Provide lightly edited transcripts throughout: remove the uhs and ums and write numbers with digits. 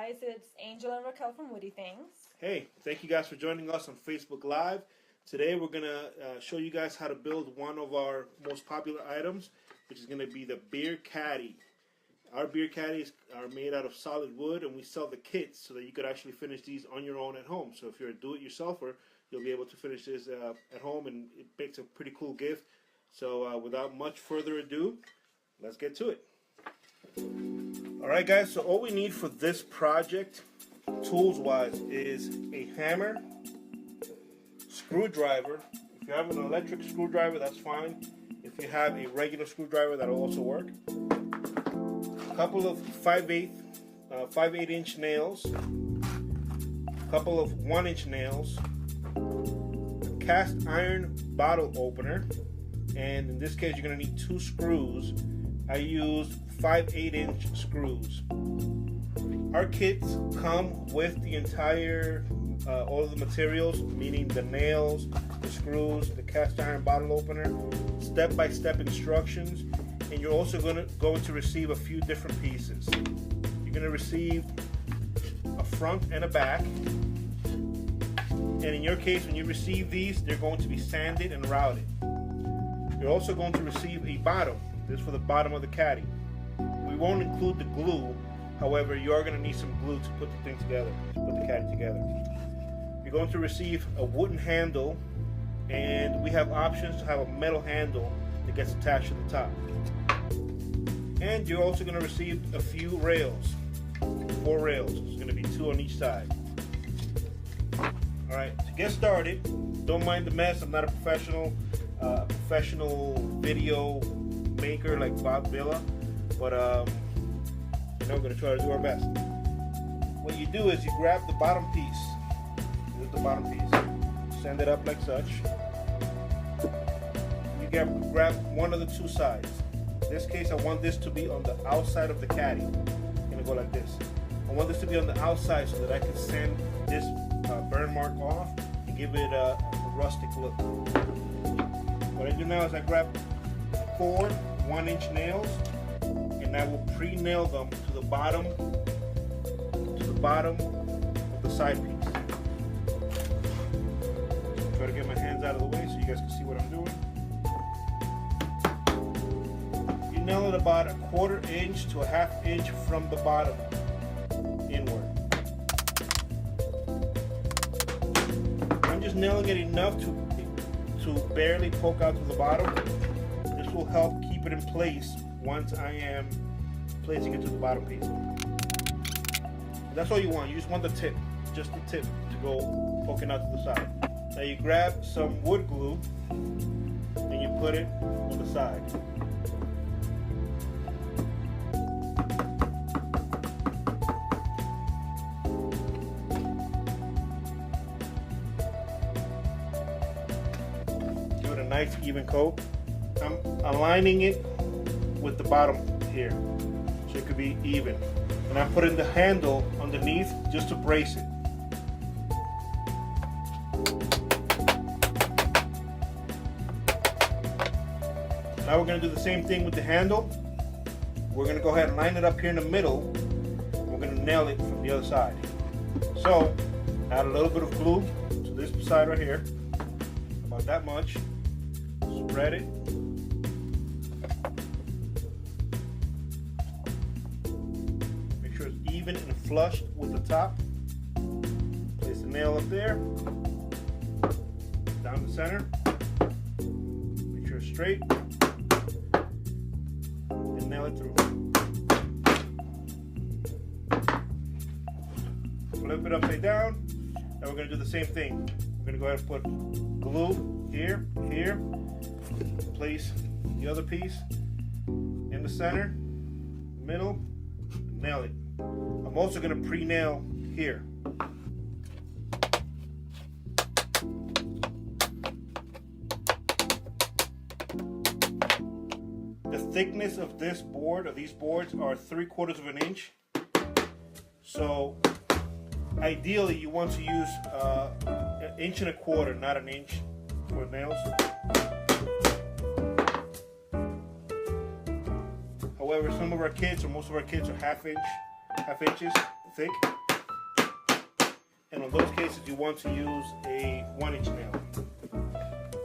guys, it's Angel and Raquel from WoodyThings. Hey, thank you guys for joining us on Facebook Live. Today we're going to show you guys how to build one of our most popular items, which is going to be the beer caddy. Our beer caddies are made out of solid wood, and we sell the kits so that you could actually finish these on your own at home. So if you're a do-it-yourselfer, you'll be able to finish this at home, and it makes a pretty cool gift. So without much further ado, let's get to it. Alright guys, so all we need for this project, tools-wise, is a hammer, screwdriver. If you have an electric screwdriver, that's fine. If you have a regular screwdriver, that'll also work. A couple of 5/8-inch nails, a couple of 1-inch nails, a cast iron bottle opener, and in this case you're going to need 2 screws. I used 5/8-inch screws. Our kits come with the entire, all of the materials, meaning the nails, the screws, the cast iron bottle opener, step-by-step instructions, and you're also going to receive a few different pieces. You're going to receive a front and a back, and in your case, when you receive these, they're going to be sanded and routed. You're also going to receive a bottom. This is for the bottom of the caddy. We won't include the glue, however, you are going to need some glue to put the thing together, to put the caddy together. You're going to receive a wooden handle, and we have options to have a metal handle that gets attached to the top. And you're also going to receive a few rails, 4 rails. There's going to be 2 on each side. Alright, to get started, don't mind the mess. I'm not a professional video maker like Bob Villa, but we're going to try to do our best. What you do is you grab the bottom piece. This is the bottom piece. Send it up like such. You grab one of the 2 sides. In this case, I want this to be on the outside of the caddy. I'm going to go like this. I want this to be on the outside so that I can sand this burn mark off and give it a rustic look. What I do now is I grab 4 1-inch nails, and I will pre-nail them to the bottom of the side piece. Try to get my hands out of the way so you guys can see what I'm doing. You nail it about a 1/4 inch to a 1/2 inch from the bottom inward. I'm just nailing it enough to barely poke out to the bottom. This will help keep it in place once I am placing it to the bottom piece. That's all you want. You just want the tip, just the tip to go poking out to the side. Now you grab some wood glue and you put it on the side. Give it a nice even coat. I'm aligning it with the bottom here so it could be even, and I'm putting the handle underneath just to brace it. Now we're going to do the same thing with the handle. We're going to go ahead and line it up here in the middle. We're going to nail it from the other side. So add a little bit of glue to this side right here, about that much. Spread it. Make sure it's even and flush with the top. Place the nail up there. Down the center. Make sure it's straight. And nail it through. Flip it upside down. Now we're going to do the same thing. We're going to go ahead and put glue here, here. Place the other piece in the center, middle, nail it. I'm also going to pre-nail here. The thickness of this board, of these boards, are 3/4 of an inch. So ideally you want to use 1 1/4 inches, not an inch for nails. However, some of our kits, or most of our kits, are half inches thick. And in those cases, you want to use a 1-inch nail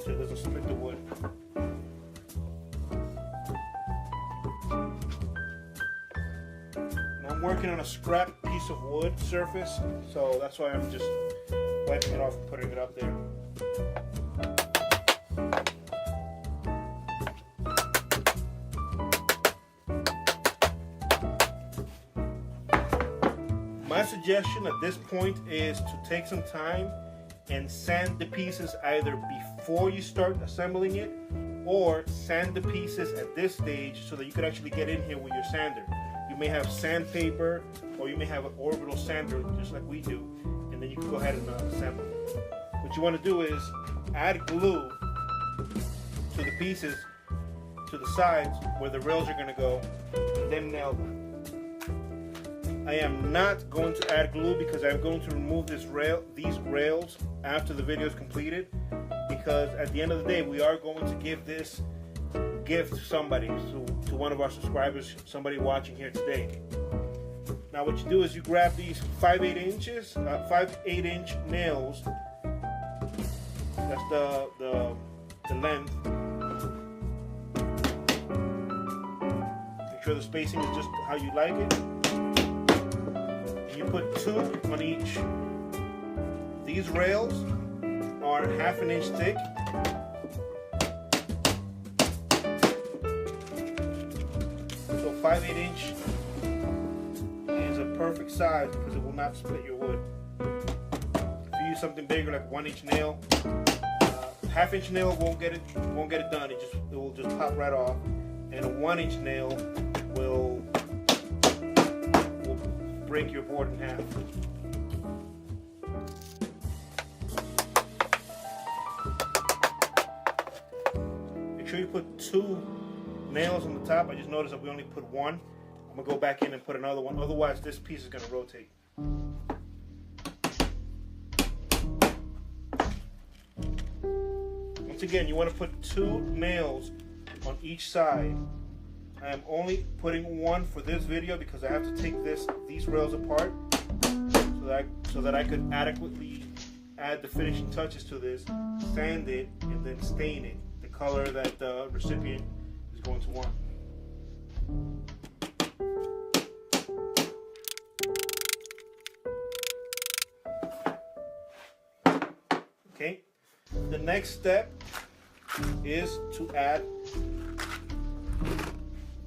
so it doesn't split the wood. Now I'm working on a scrap piece of wood surface, so that's why I'm just wiping it off and putting it up there. My suggestion at this point is to take some time and sand the pieces either before you start assembling it, or sand the pieces at this stage so that you could actually get in here with your sander. You may have sandpaper, or you may have an orbital sander just like we do, and then you can go ahead and assemble. What you want to do is add glue to the pieces to the sides where the rails are going to go, and then nail them. I am not going to add glue because I'm going to remove these rails after the video is completed, because at the end of the day we are going to give this gift to somebody, to one of our subscribers, somebody watching here today. Now what you do is you grab these 5/8 inch nails. That's the length. Make sure the spacing is just how you like it. You put 2 on each. These rails are 1/2 inch thick. So 5/8 inch is a perfect size because it will not split your wood. If you use something bigger like 1-inch nail, 1/2 inch nail won't get it done. It will just pop right off, and a 1-inch nail will break your board in half. Make sure you put 2 nails on the top. I just noticed that we only put 1. I'm gonna go back in and put another one. Otherwise, this piece is gonna rotate. Once again, you want to put 2 nails on each side. I am only putting 1 for this video because I have to take these rails apart so that I could adequately add the finishing touches to this, sand it, and then stain it the color that the recipient is going to want. Okay, the next step is to add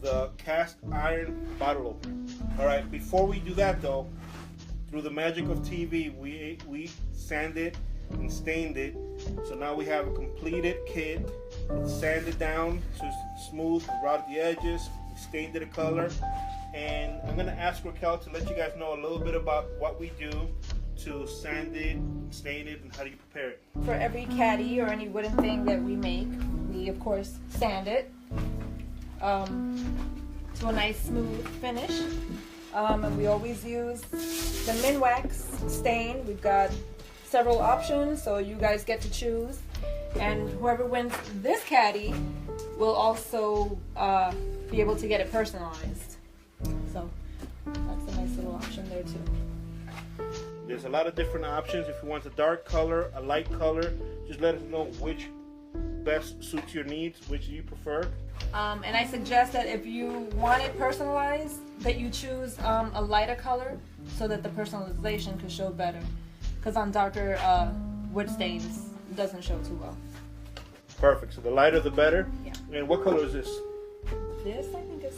the cast iron bottle opener. Alright, before we do that though, through the magic of TV, we sanded and stained it. So now we have a completed kit. It's sanded down so it's smooth, we routed the edges, we stained it a color. And I'm going to ask Raquel to let you guys know a little bit about what we do to sand it, stain it, and how do you prepare it. For every caddy or any wooden thing that we make, we of course sand it to a nice smooth finish. And we always use the Minwax stain. We've got several options, so you guys get to choose. And whoever wins this caddy will also be able to get it personalized. So that's a nice little option there too. There's a lot of different options. If you want a dark color, a light color, just let us know which best suits your needs, which you prefer. And I suggest that if you want it personalized, that you choose a lighter color so that the personalization could show better. Because on darker wood stains, it doesn't show too well. Perfect. So the lighter the better. Yeah. And what color is this? This I think is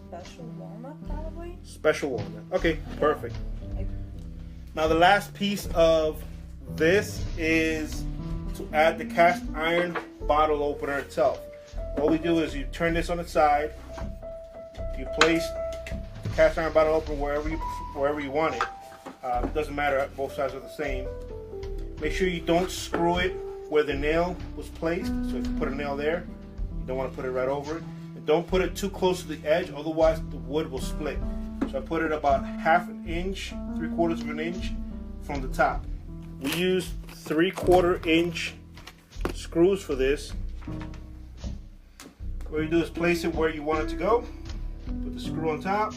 special walnut, probably. Special walnut. Okay, perfect. Now the last piece of this is to add the cast iron bottle opener itself. What we do is you turn this on the side, you place the cast iron bottle opener wherever you want it. It doesn't matter, both sides are the same. Make sure you don't screw it where the nail was placed. So if you put a nail there, you don't want to put it right over it. And don't put it too close to the edge, otherwise the wood will split. So I put it about 1/2 inch, 3/4 of an inch from the top. We use 3/4 inch screws for this. What you do is place it where you want it to go. Put the screw on top,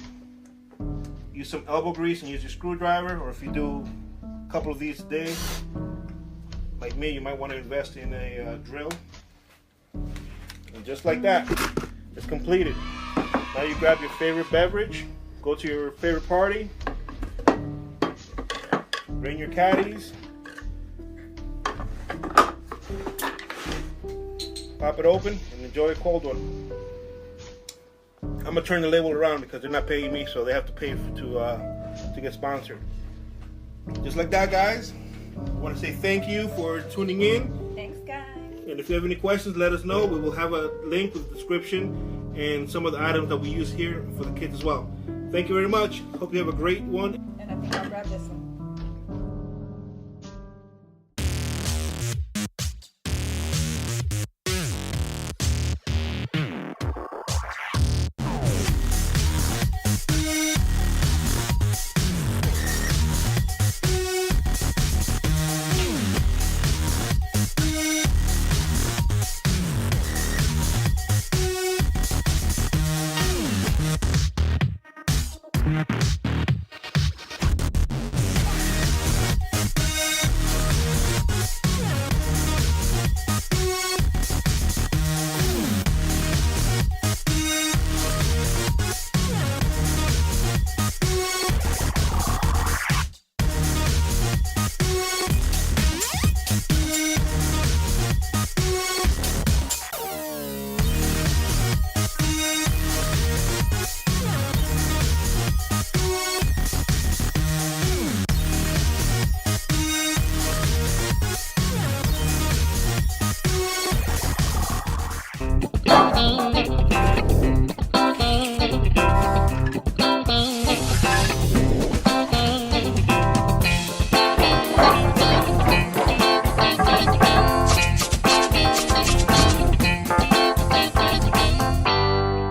use some elbow grease and use your screwdriver, or if you do a couple of these a day, like me, you might want to invest in a drill. And just like that, it's completed. Now you grab your favorite beverage, go to your favorite party, bring your caddies, pop it open, and enjoy a cold one. I'm gonna turn the label around because they're not paying me, so they have to pay to get sponsored. Just like that, guys. I want to say thank you for tuning in. Thanks, guys. And if you have any questions, let us know. We will have a link with the description and some of the items that we use here for the kids as well. Thank you very much. Hope you have a great one. And I think I'll grab this one.